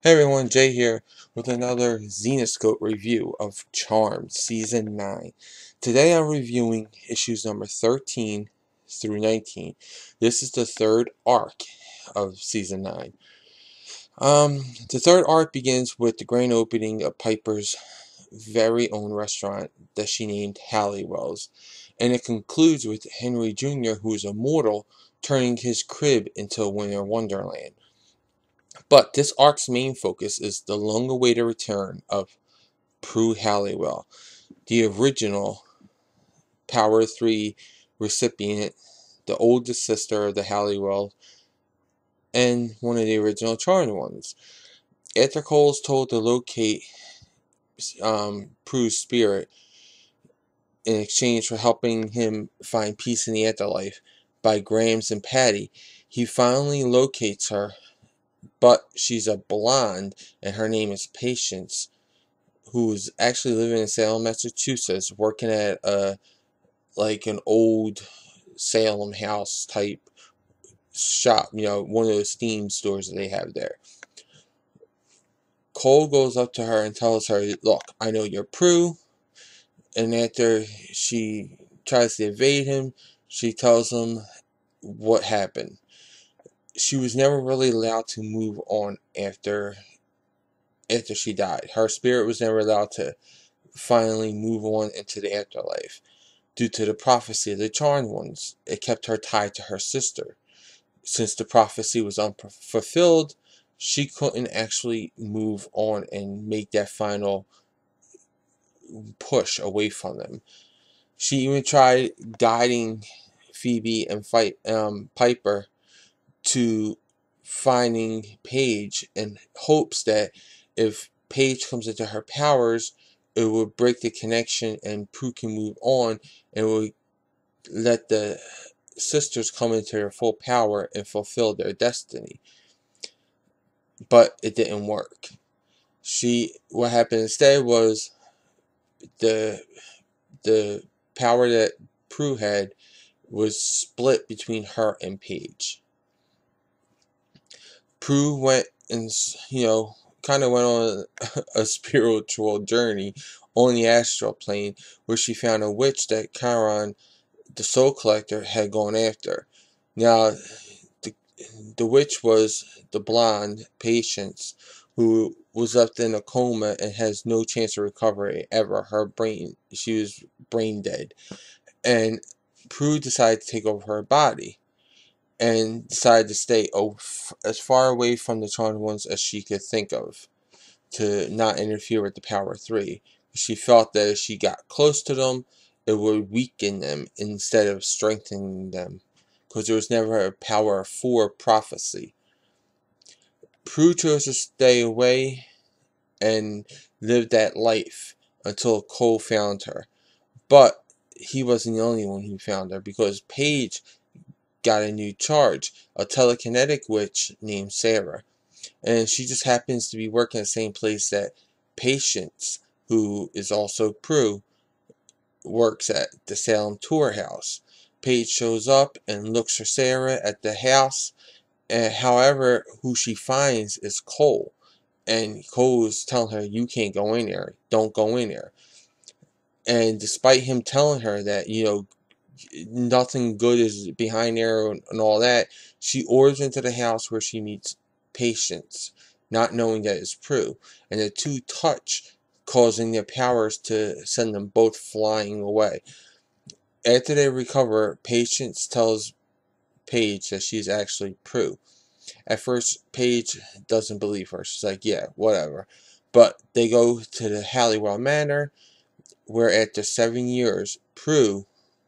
Hey everyone, Jay here with another Zenescope review of Charmed Season 9. Today I'm reviewing issues number 13 through 19. This is the third arc of Season 9. The third arc begins with the grand opening of Piper's very own restaurant that she named Halliwell's, and it concludes with Henry Jr., who is a mortal, turning his crib into a winter wonderland. But this arc's main focus is the long-awaited return of Prue Halliwell, the original Power 3 recipient, the oldest sister of the Halliwell, and one of the original Charmed ones. After Cole is told to locate Prue's spirit in exchange for helping him find peace in the afterlife by Grams and Patty, he finally locates her, but she's a blonde and her name is Patience, who's actually living in Salem, Massachusetts, working at like an old Salem house type shop, one of those theme stores that they have there. Cole goes up to her and tells her, "Look, I know you're Prue," and after she tries to evade him, she tells him what happened. She was never really allowed to move on after she died. Her spirit was never allowed to finally move on into the afterlife. Due to the prophecy of the Charmed Ones, it kept her tied to her sister. Since the prophecy was unfulfilled, she couldn't actually move on and make that final push away from them. She even tried guiding Phoebe and Piper to finding Paige in hopes that if Paige comes into her powers, it would break the connection and Prue can move on and would let the sisters come into their full power and fulfill their destiny. But it didn't work. What happened instead was the power that Prue had was split between her and Paige. Prue went and, kind of went on a spiritual journey on the astral plane where she found a witch that Chiron, the soul collector, had gone after. Now, the witch was the blonde Patience, who was left in a coma and has no chance of recovery ever. She was brain dead. And Prue decided to take over her body and decided to stay as far away from the Charmed Ones as she could think of to not interfere with the Power 3. She felt that if she got close to them, it would weaken them instead of strengthening them, because there was never a Power 4 prophecy. Prue chose to stay away and live that life until Cole found her. But he wasn't the only one who found her, because Paige got a new charge, a telekinetic witch named Sarah. And she just happens to be working the same place that Patience, who is also Prue, works at, the Salem Tour House. Paige shows up and looks for Sarah at the house, and however, who she finds is Cole. And Cole is telling her, "You can't go in there. Don't go in there." And despite him telling her that, nothing good is behind there and all that, she orders into the house where she meets Patience, not knowing that it's Prue. And the two touch, causing their powers to send them both flying away. After they recover, Patience tells Paige that she's actually Prue. At first, Paige doesn't believe her. She's like, "Yeah, whatever." But they go to the Halliwell Manor, where after 7 years, Prue,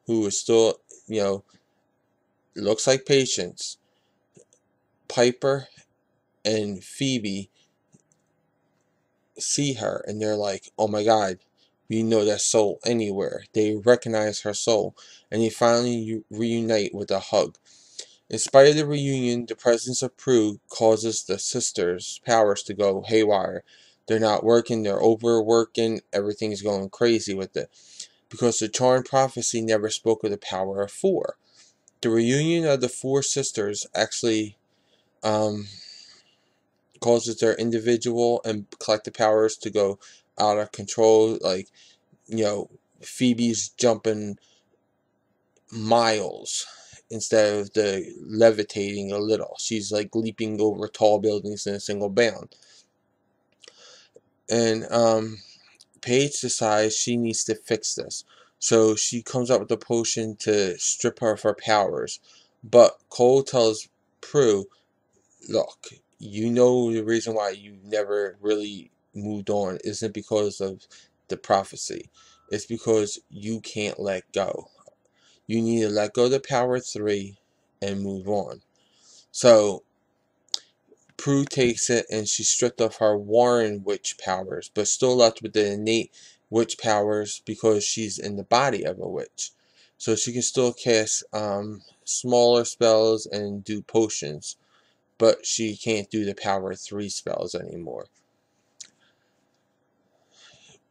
who is still, looks like Patience, Piper and Phoebe see her and they're like, "Oh my God, we know that soul anywhere." They recognize her soul and they finally reunite with a hug. In spite of the reunion, the presence of Prue causes the sisters' powers to go haywire. They're not working, they're overworking, everything's going crazy with it. Because the Charmed prophecy never spoke of the power of 4. The reunion of the 4 sisters actually causes their individual and collective powers to go out of control. Like, Phoebe's jumping miles instead of the levitating a little. She's like leaping over tall buildings in a single bound. And Paige decides she needs to fix this. So she comes up with a potion to strip her of her powers. But Cole tells Prue, look, you know the reason why you never really moved on isn't because of the prophecy. It's because you can't let go. You need to let go of the power 3 and move on. So Prue takes it and she's stripped of her Warren witch powers, but still left with the innate witch powers because she's in the body of a witch. So she can still cast smaller spells and do potions, but she can't do the power 3 spells anymore.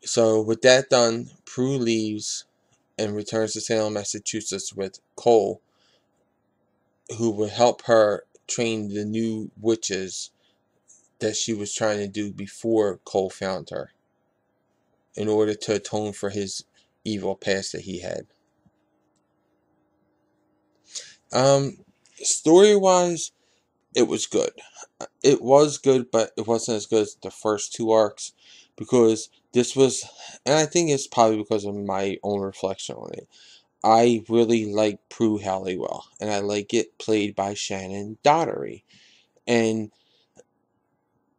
So with that done, Prue leaves and returns to Salem, Massachusetts with Cole, who will help her train the new witches that she was trying to do before Cole found her, in order to atone for his evil past that he had. Story-wise, it was good. It was good, but it wasn't as good as the first 2 arcs, because this was, and I think it's probably because of my own reflection on it, I really like Prue Halliwell, and I like it played by Shannon Dottery. And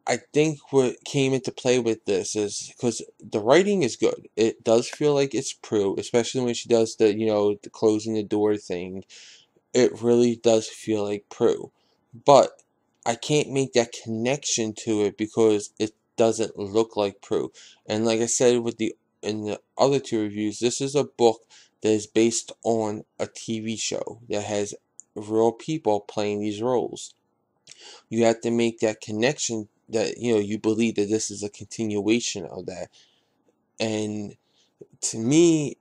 I think what came into play with this is because the writing is good. It does feel like it's Prue, especially when she does the closing the door thing. It really does feel like Prue. But I can't make that connection to it because it doesn't look like Prue. And like I said in the other 2 reviews, this is a book that is based on a TV show that has real people playing these roles. You have to make that connection that you believe that this is a continuation of that. And to me,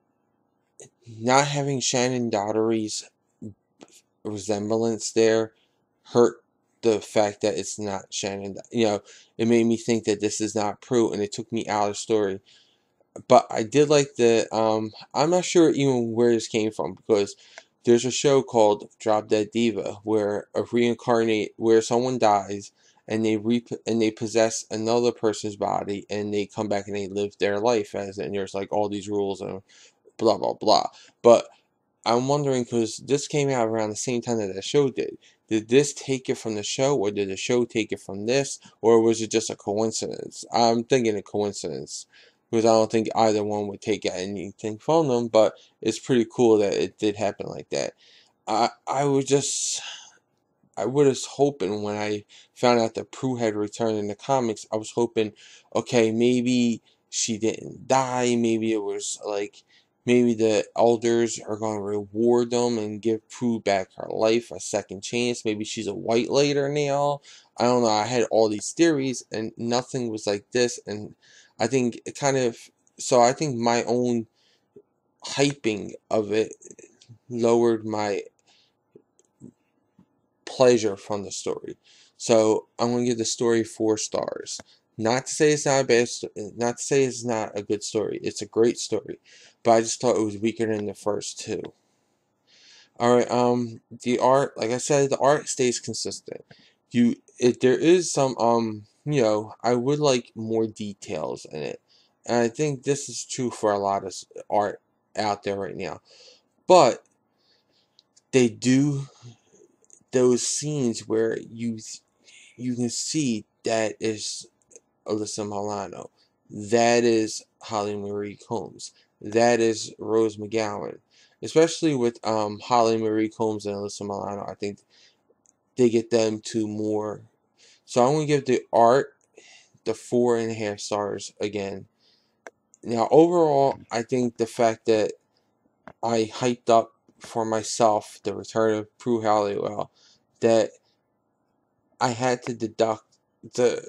not having Shannon Dottery's resemblance there hurt the fact that it's not Shannon. It made me think that this is not Prue, and it took me out of the story. But I did like I'm not sure even where this came from, because there's a show called Drop Dead Diva where where someone dies and they possess another person's body, and they come back and they live their life as it, and there's like all these rules and blah blah blah. But I'm wondering, because this came out around the same time that the show did. Did this take it from the show, or did the show take it from this, or was it just a coincidence? I'm thinking a coincidence, because I don't think either one would take anything from them, but it's pretty cool that it did happen like that. I was hoping, when I found out that Prue had returned in the comics, I was hoping, okay, maybe she didn't die. Maybe it was like, maybe the elders are going to reward them and give Prue back her life a second chance. Maybe she's a white later now. I don't know. I had all these theories, and nothing was like this. And I think it kind of, so I think my own hyping of it lowered my pleasure from the story. So I'm going to give the story 4 stars. Not to say it's not a bad, not to say it's not a good story. It's a great story, but I just thought it was weaker than the first 2. All right. The art, like I said, the art stays consistent. There is some I would like more details in it, and I think this is true for a lot of art out there right now. But they do those scenes where you can see that is Alyssa Milano, that is Holly Marie Combs, that is Rose McGowan. Especially with Holly Marie Combs and Alyssa Milano, I think they get them to more. So I'm gonna give the art the 4.5 stars again. Now overall, I think the fact that I hyped up for myself the return of Prue Halliwell, that I had to deduct the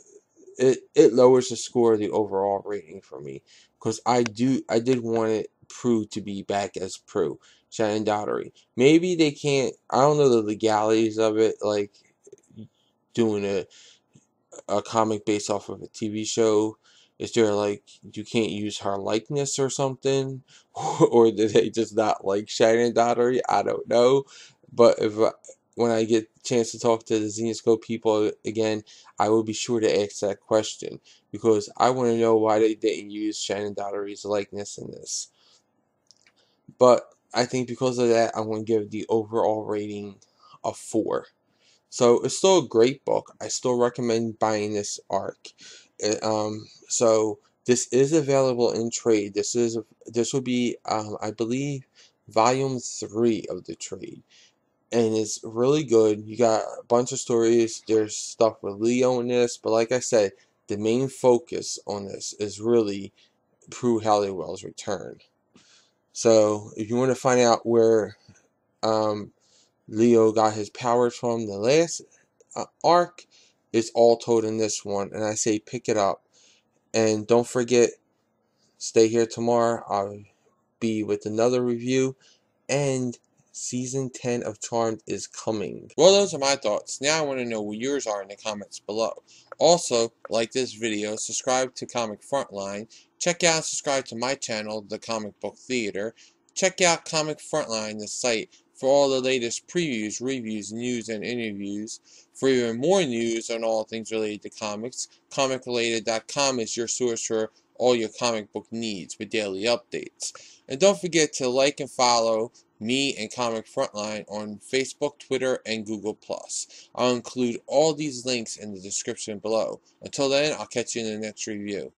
it lowers the score of the overall rating for me, because I did want it Prue to be back as Prue, Shannon Dottery. Maybe they can't, I don't know the legalities of it, like doing a comic based off of a TV show? Is there like you can't use her likeness or something, or did they just not like Shannon Dottery? I don't know, but when I get a chance to talk to the Zenescope people again, I will be sure to ask that question because I want to know why they didn't use Shannon Dottery's likeness in this. But I think because of that, I'm going to give the overall rating a 4. So it's still a great book. I still recommend buying this arc. So this is available in trade. This will be I believe volume 3 of the trade, and it's really good. You got a bunch of stories. There's stuff with Leo in this, but like I said, the main focus on this is really Prue Halliwell's return. So if you want to find out where Leo got his powers from the last arc, it's all told in this one, and I say pick it up. And don't forget, stay here tomorrow. I'll be with another review, and season 10 of Charmed is coming. Well, those are my thoughts. Now I want to know what yours are in the comments below. Also, like this video, subscribe to Comic Frontline, check out and subscribe to my channel, The Comic Book Theater. Check out Comic Frontline, the site, for all the latest previews, reviews, news, and interviews. For even more news on all things related to comics, comicrelated.com is your source for all your comic book needs with daily updates. And don't forget to like and follow me and Comic Frontline on Facebook, Twitter, and Google+. I'll include all these links in the description below. Until then, I'll catch you in the next review.